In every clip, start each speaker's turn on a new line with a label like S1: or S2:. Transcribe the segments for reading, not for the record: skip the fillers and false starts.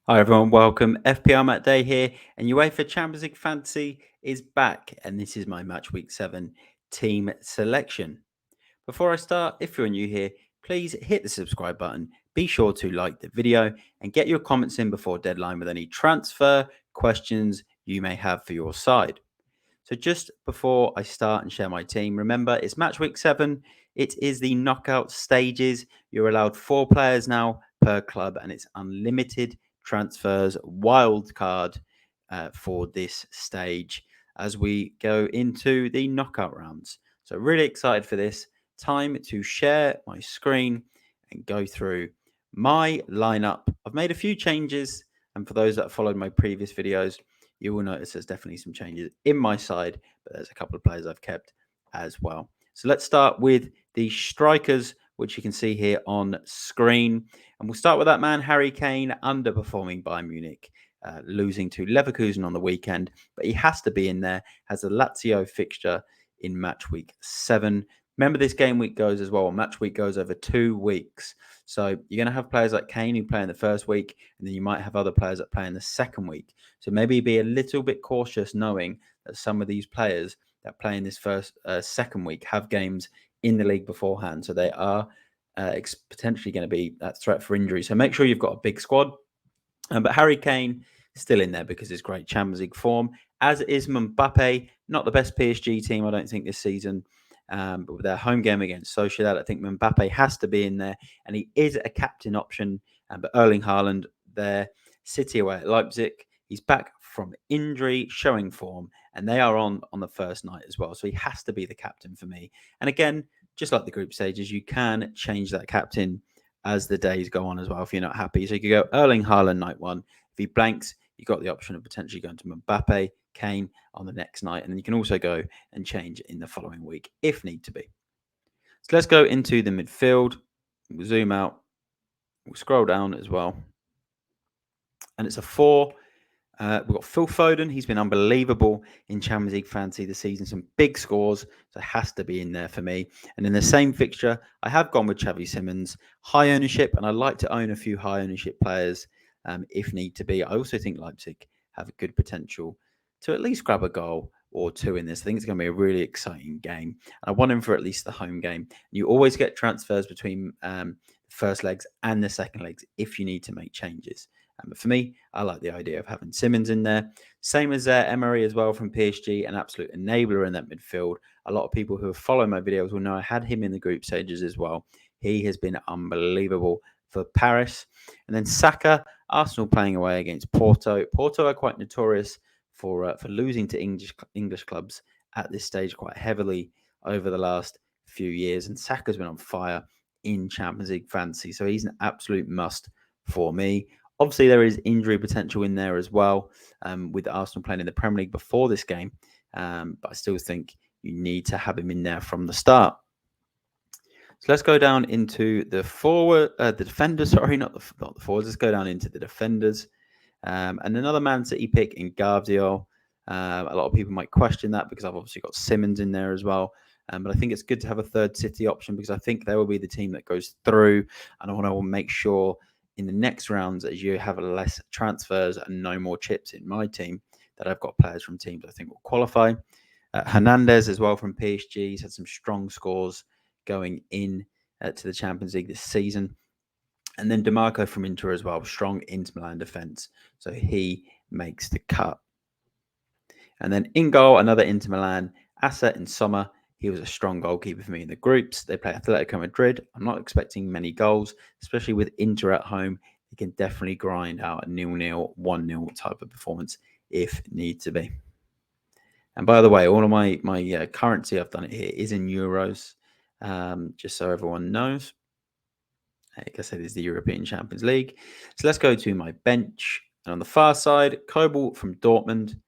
S1: Hi everyone, welcome. FPLMattDay here, and UEFA Champions League Fantasy is back, and this is my Match Week 7 team selection. Before I start, if you're new here, please hit the subscribe button. Be sure to like the video and get your comments in before deadline with any transfer questions you may have for your side. So just before I start and share my team, remember it's Match Week 7. It is the knockout stages. You're allowed 4 players now per club, and it's unlimited transfers, wild card for this stage as we go into the knockout rounds. So really excited for this. Time to share my screen and go through my lineup. I've made a few changes, and for those that followed my previous videos, you will notice there's definitely some changes in my side, but there's a couple of players I've kept as well. So let's start with the strikers, which you can see here on screen. And we'll start with that man, Harry Kane, underperforming Bayern Munich, losing to Leverkusen on the weekend. But he has to be in there, has a Lazio fixture in match week 7. Remember, this game week goes as well. Match week goes over 2 weeks. So you're going to have players like Kane who play in the first week, and then you might have other players that play in the second week. So maybe be a little bit cautious knowing that some of these players that play in this second week have games in the league beforehand. So they are potentially going to be that threat for injury. So make sure you've got a big squad. But Harry Kane still in there because it's great Champions League form, as is Mbappe. Not the best PSG team, I don't think, this season. But with their home game against Sociedad, I think Mbappe has to be in there, and he is a captain option. But Erling Haaland, their City away at Leipzig, he's back from injury, showing form, and they are on the first night as well. So he has to be the captain for me. And again, just like the group stages, you can change that captain as the days go on as well if you're not happy. So you could go Erling Haaland night 1. If he blanks, you've got the option of potentially going to Mbappe, Kane on the next night. And then you can also go and change in the following week if need to be. So let's go into the midfield. We'll zoom out. We'll scroll down as well. And it's a 4. We've got Phil Foden. He's been unbelievable in Champions League Fantasy this season. Some big scores. So it has to be in there for me. And in the same fixture, I have gone with Xavi Simons. High ownership, and I like to own a few high ownership players if need to be. I also think Leipzig have a good potential to at least grab a goal or 2 in this. I think it's going to be a really exciting game. And I want him for at least the home game. You always get transfers between the first legs and the second legs if you need to make changes. But for me, I like the idea of having Simons in there. Same as Emery as well from PSG, an absolute enabler in that midfield. A lot of people who have followed my videos will know I had him in the group stages as well. He has been unbelievable for Paris. And then Saka, Arsenal playing away against Porto. Porto are quite notorious for losing to English clubs at this stage quite heavily over the last few years. And Saka's been on fire in Champions League fantasy. So he's an absolute must for me. Obviously, there is injury potential in there as well with Arsenal playing in the Premier League before this game. But I still think you need to have him in there from the start. So let's go down into the defenders. Sorry, not the forwards. Let's go down into the defenders. And another Man City pick in Gvardiol. A lot of people might question that because I've obviously got Simons in there as well. But I think it's good to have a third City option because I think they will be the team that goes through. And I want to make sure in the next rounds, as you have less transfers and no more chips in my team, that I've got players from teams I think will qualify. Hernandez as well from PSG. He's had some strong scores going in to the Champions League this season. And then DeMarco from Inter as well, strong Inter Milan defence. So he makes the cut. And then in goal, another Inter Milan asset in Sommer. He was a strong goalkeeper for me in the groups. They play Atletico Madrid. I'm not expecting many goals, especially with Inter at home. He can definitely grind out a 0-0, 1-0 type of performance if need to be. And by the way, all of my currency, I've done it here, is in euros, just so everyone knows. Like I said, it's the European Champions League. So let's go to my bench. And on the far side, Kobel from Dortmund.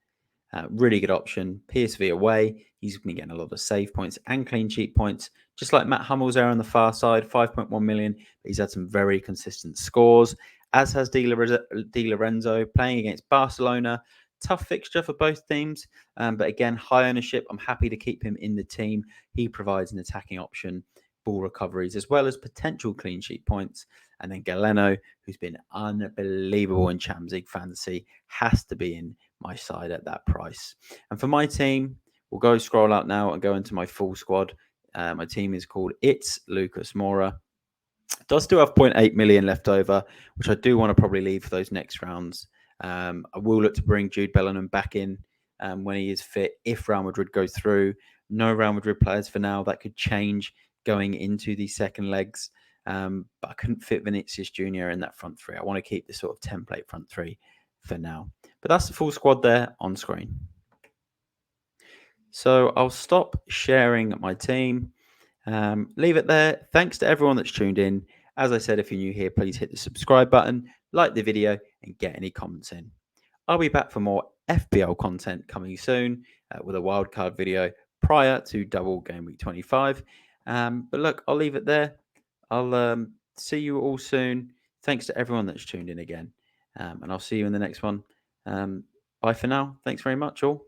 S1: Really good option. PSV away. He's been getting a lot of save points and clean sheet points. Just like Matt Hummels there on the far side, 5.1 million. But he's had some very consistent scores, as has Di Lorenzo playing against Barcelona. Tough fixture for both teams. But again, high ownership. I'm happy to keep him in the team. He provides an attacking option, ball recoveries, as well as potential clean sheet points. And then Galeno, who's been unbelievable in Champions League fantasy, has to be in my side at that price. And for my team, we'll go scroll out now and go into my full squad. My team is called It's Lucas Moura. Does still have 0.8 million left over, which I do want to probably leave for those next rounds. I will look to bring Jude Bellingham back in when he is fit, if Real Madrid go through. No Real Madrid players for now. That could change going into the second legs. But I couldn't fit Vinicius Jr. in that front three. I want to keep this sort of template front three for now. But that's the full squad there on screen. So I'll stop sharing my team. Leave it there. Thanks to everyone that's tuned in. As I said, if you're new here, please hit the subscribe button, like the video, and get any comments in. I'll be back for more FPL content coming soon with a wildcard video prior to double game week 25. But look, I'll leave it there. I'll see you all soon. Thanks to everyone that's tuned in again. And I'll see you in the next one. Bye for now. Thanks very much, all.